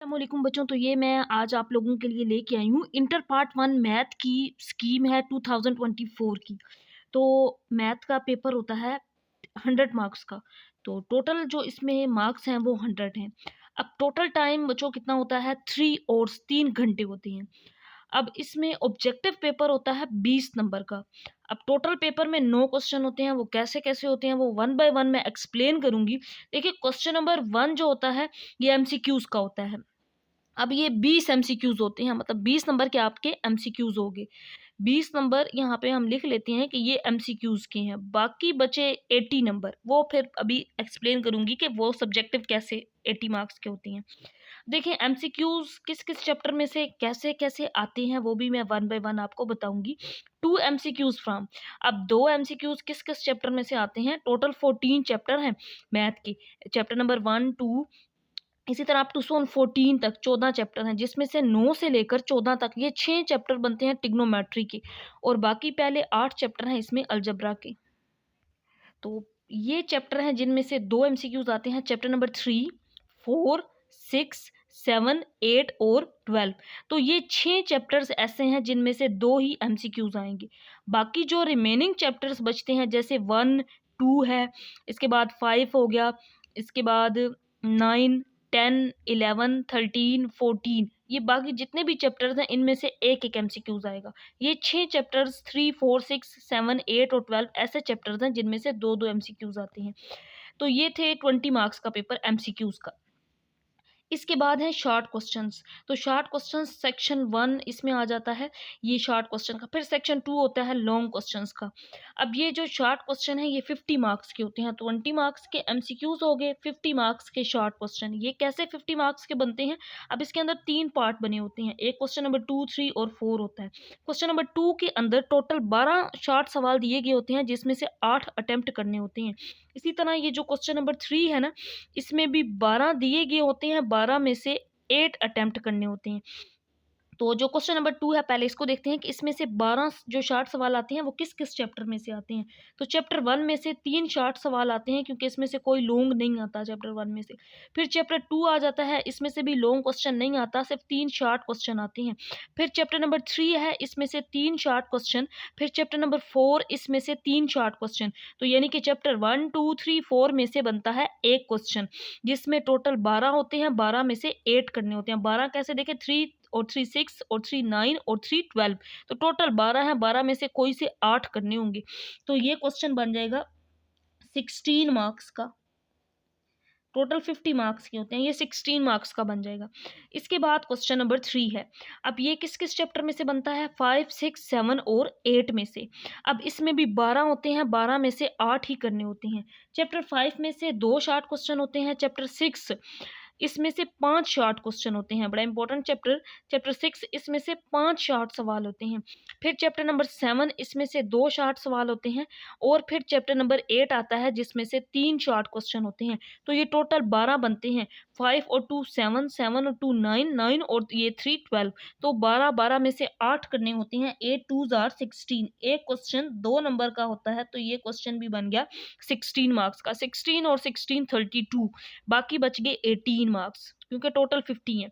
अस्सलामुअलैकुम बच्चों। तो ये मैं आज आप लोगों के लिए लेके आई हूँ इंटर पार्ट 1 मैथ की स्कीम है 2024 की। तो मैथ का पेपर होता है 100 मार्क्स का। तो टोटल जो इसमें मार्क्स हैं वो 100 हैं। अब टोटल टाइम बच्चों कितना होता है 3 आवर्स 3 घंटे होते हैं। अब इसमें ऑब्जेक्टिव पेपर होता है 20 नंबर का। अब टोटल पेपर में 9 क्वेश्चन होते हैं। वो कैसे कैसे होते हैं वो वन बाय वन मैं एक्सप्लेन करूंगी। देखिए क्वेश्चन नंबर 1 जो होता है ये एमसीक्यूज का होता है। अब ये 20 एमसीक्यूज होते हैं, मतलब 20 नंबर के आपके एमसीक्यूज हो गए। 20 नंबर यहाँ पे हम लिख लेते हैं कि ये एमसीक्यूज के हैं। बाकी बचे 80 नंबर, वो फिर अभी एक्सप्लेन करूंगी कि वो सब्जेक्टिव कैसे 80 मार्क्स के होते हैं। देखिए एमसीक्यूज किस किस चैप्टर में से कैसे कैसे आते हैं वो भी मैं वन बाय वन आपको बताऊंगी। 2 एमसीक्यूज फ्रॉम, अब 2 एमसीक्यूज किस किस चैप्टर में से आते हैं। टोटल 14 चैप्टर हैं मैथ के। चैप्टर नंबर 1 2 इसी तरह अप टू 14 तक 14 चैप्टर हैं, जिसमें से 9 से लेकर 14 तक ये 6 चैप्टर बनते हैं टिग्नोमेट्री के। और बाकी पहले 8 चैप्टर हैं इसमें अलजबरा के। तो ये चैप्टर हैं जिनमें से 2 एमसीक्यूज आते हैं, चैप्टर नंबर 3 4 6 7 8 और 12। तो ये 6 चैप्टर्स ऐसे हैं जिनमें से 2 ही एमसीक्यूज आएंगे। बाकी जो रिमेनिंग चैप्टर्स बचते हैं जैसे 1 2 है, इसके बाद 5 हो गया, इसके बाद 9 10 11 13 14, ये बाकी जितने भी चैप्टर्स हैं इनमें से एक एक एमसीक्यूज आएगा। ये 6 चैप्टर्स 3 4 6 7 8 और 12 ऐसे चैप्टर्स हैं जिनमें से दो दो एमसीक्यूज आते हैं। तो ये थे 20 मार्क्स का पेपर एमसीक्यूज का। इसके बाद है शॉर्ट क्वेश्चंस। तो शॉर्ट क्वेश्चंस सेक्शन 1 इसमें आ जाता है, ये शॉर्ट क्वेश्चन का। फिर सेक्शन 2 होता है लॉन्ग क्वेश्चंस का। अब ये जो शॉर्ट क्वेश्चन है ये 50 मार्क्स के होते हैं। 20 मार्क्स के एमसीक्यूज हो गए, 50 मार्क्स के शॉर्ट क्वेश्चन। ये कैसे 50 मार्क्स के बनते हैं। अब इसके अंदर 3 पार्ट बने होते हैं, एक क्वेश्चन नंबर 2 3 और 4 होता है। क्वेश्चन नंबर 2 के अंदर टोटल 12 शॉर्ट सवाल दिए गए होते हैं, जिसमें से 8 अटेम्प्ट करने होते हैं। इसी तरह ये जो क्वेश्चन नंबर 3 है ना, इसमें भी 12 दिए गए होते हैं, 12 में से 8 अटेम्प्ट करने होते हैं। तो जो क्वेश्चन नंबर 2 है पहले इसको देखते हैं कि इसमें से 12 जो शॉर्ट सवाल आते हैं वो किस किस चैप्टर में से आते हैं। तो चैप्टर 1 में से 3 शॉर्ट सवाल आते हैं, क्योंकि इसमें से कोई लॉन्ग नहीं आता चैप्टर 1 में से। फिर चैप्टर 2 आ जाता है, इसमें से भी लॉन्ग क्वेश्चन नहीं आता, सिर्फ 3 शॉर्ट क्वेश्चन आते हैं। फिर चैप्टर नंबर 3 है, इसमें से 3 शॉर्ट क्वेश्चन। फिर चैप्टर नंबर 4, इसमें से 3 शॉर्ट क्वेश्चन। तो यानी कि चैप्टर 1 2 3 4 में से बनता है एक क्वेश्चन, जिसमें टोटल 12 होते हैं, 12 में से 8 करने होते हैं। 12 कैसे देखें, 3 और 3 6 और 3 9 और 3 12। तो टोटल 12 है, 12 में से कोई से 8 करने होंगे। तो ये क्वेश्चन बन जाएगा 16 मार्क्स का। टोटल 50 मार्क्स के होते हैं, ये 16 मार्क्स का बन जाएगा। इसके बाद क्वेश्चन नंबर 3 है। अब ये किस किस चैप्टर में से बनता है, 5 6 7 और 8 में से। अब इसमें भी 12 होते हैं, 12 में से 8 ही करने होते हैं। चैप्टर 5 में से 2 शॉर्ट क्वेश्चन होते हैं। चैप्टर 6 इसमें से 5 शॉर्ट क्वेश्चन होते हैं, बड़ा इंपॉर्टेंट चैप्टर। चैप्टर 6 इसमें से 5 शॉर्ट सवाल होते हैं। फिर चैप्टर नंबर 7 इसमें से 2 शॉर्ट सवाल होते हैं। और फिर चैप्टर नंबर 8 आता है, जिसमें से 3 शॉर्ट क्वेश्चन होते हैं। तो ये टोटल 12 बनते हैं। 5 और 2 7, 7 और 2 9, 9 और ये 3 12। तो 12 12 में से 8 करने होते हैं। 8 2 आर 16। एक क्वेश्चन 2 नंबर का होता है, तो ये क्वेश्चन भी बन गया 16 मार्क्स का। 16 और 16 32, बाकी बच गए 18 मार्क्स, क्योंकि टोटल 50 है।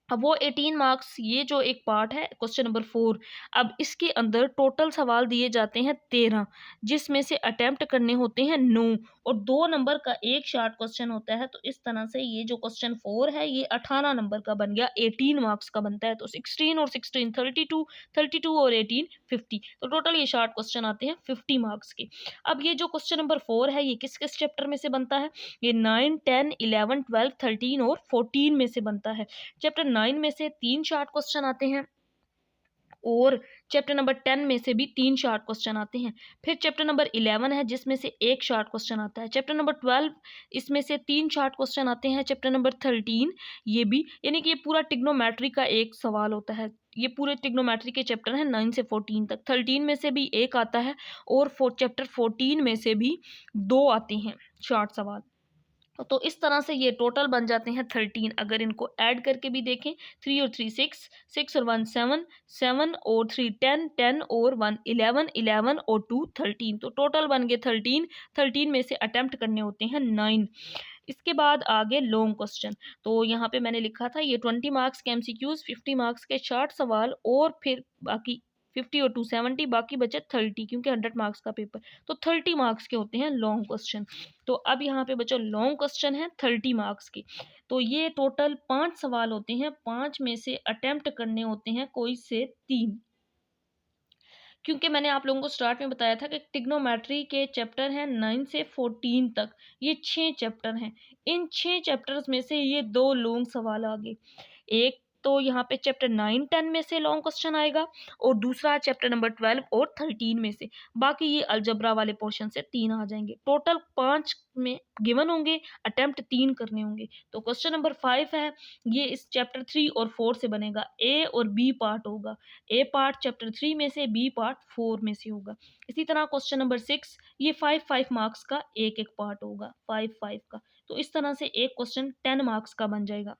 अब वो 18 मार्क्स, ये जो एक पार्ट है क्वेश्चन नंबर 4। अब इसके अंदर टोटल सवाल दिए जाते हैं 13, जिसमें से अटेम्प्ट करने होते हैं 9, और 2 नंबर का एक शॉर्ट क्वेश्चन होता है। तो इस तरह से ये जो क्वेश्चन 4 है ये 18 नंबर का बन गया, 18 मार्क्स का बनता है। तो 16 और 16 32, 32 और 18 50। तो टोटल ये शॉर्ट क्वेश्चन आते हैं 50 मार्क्स के। अब ये जो क्वेश्चन नंबर 4 है ये किस किस चैप्टर में से बनता है, ये 9 10 11 12 13 और 14 में से बनता है। चैप्टर 9 में से 3 शॉर्ट क्वेश्चन आते हैं, और चैप्टर नंबर 10 में से भी 3 शॉर्ट क्वेश्चन आते हैं। फिर चैप्टर नंबर 11 है, जिसमें से एक शॉर्ट क्वेश्चन आता है। चैप्टर नंबर 12 इसमें से 3 शॉर्ट क्वेश्चन आते हैं। चैप्टर नंबर 13 ये भी, यानी कि ये पूरा टिग्नोमेट्री का एक सवाल होता है। ये पूरे टिग्नोमेट्री के चैप्टर हैं 9 से 14 तक। 13 में से भी एक आता है, और चैप्टर 14 में से भी 2 आते हैं शॉर्ट सवाल। तो इस तरह से ये टोटल बन जाते हैं 13। अगर इनको ऐड करके भी देखें, 3 और 3 6, 6 और 1 7, 7 और 3 10, 10 और 1 11, 11 और 2 13। तो टोटल बन गए 13। 13 में से अटेम्प्ट करने होते हैं 9। इसके बाद आगे लॉन्ग क्वेश्चन। तो यहाँ पे मैंने लिखा था ये 20 मार्क्स के एमसीक्यूज, 50 मार्क्स के शॉर्ट सवाल और फिर बाकी 50 और 270, बाकी बचे 30 क्योंकि 100 मार्क्स का पेपर। तो 30 मार्क्स के होते हैं लॉन्ग क्वेश्चन। तो अब यहाँ पे बचा लॉन्ग क्वेश्चन है 30 मार्क्स के। तो ये टोटल 5 सवाल होते हैं, 5 में से अटेम्प्ट करने होते हैं कोई से 3। क्योंकि मैंने आप लोगों को स्टार्ट में बताया था कि ट्रिग्नोमेट्री के चैप्टर हैं 9 से 14 तक, ये 6 चैप्टर हैं। इन 6 चैप्टर्स में से ये 2 लॉन्ग सवाल आ गए। एक तो यहाँ पे चैप्टर 9 10 में से लॉन्ग क्वेश्चन आएगा और दूसरा चैप्टर नंबर 12 और 13 में से। बाकी ये अलजबरा वाले पोर्शन से 3 आ जाएंगे। टोटल 5 में गिवन होंगे, अटेम्प्ट 3 करने होंगे। तो क्वेश्चन नंबर 5 है, ये इस चैप्टर 3 और 4 से बनेगा। ए और बी पार्ट होगा। ए पार्ट चैप्टर 3 में से, बी पार्ट 4 में से होगा। इसी तरह क्वेश्चन नंबर 6, ये 5 मार्क्स का एक एक पार्ट होगा, 5 का। तो इस तरह से एक क्वेश्चन 10 मार्क्स का बन जाएगा,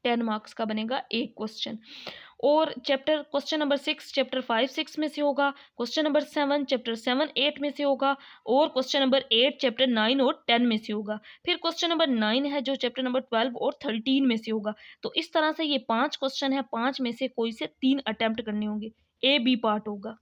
10 मार्क्स का बनेगा एक क्वेश्चन। और चैप्टर क्वेश्चन नंबर 6 चैप्टर 5 6 में से होगा, क्वेश्चन नंबर 7 चैप्टर 7 8 में से होगा, और क्वेश्चन नंबर 8 चैप्टर 9 और 10 में से होगा। फिर क्वेश्चन नंबर 9 है जो चैप्टर नंबर 12 और 13 में से होगा। तो इस तरह से ये 5 क्वेश्चन है, 5 में से कोई से 3 अटेम्प्ट करने होंगे, ए बी पार्ट होगा।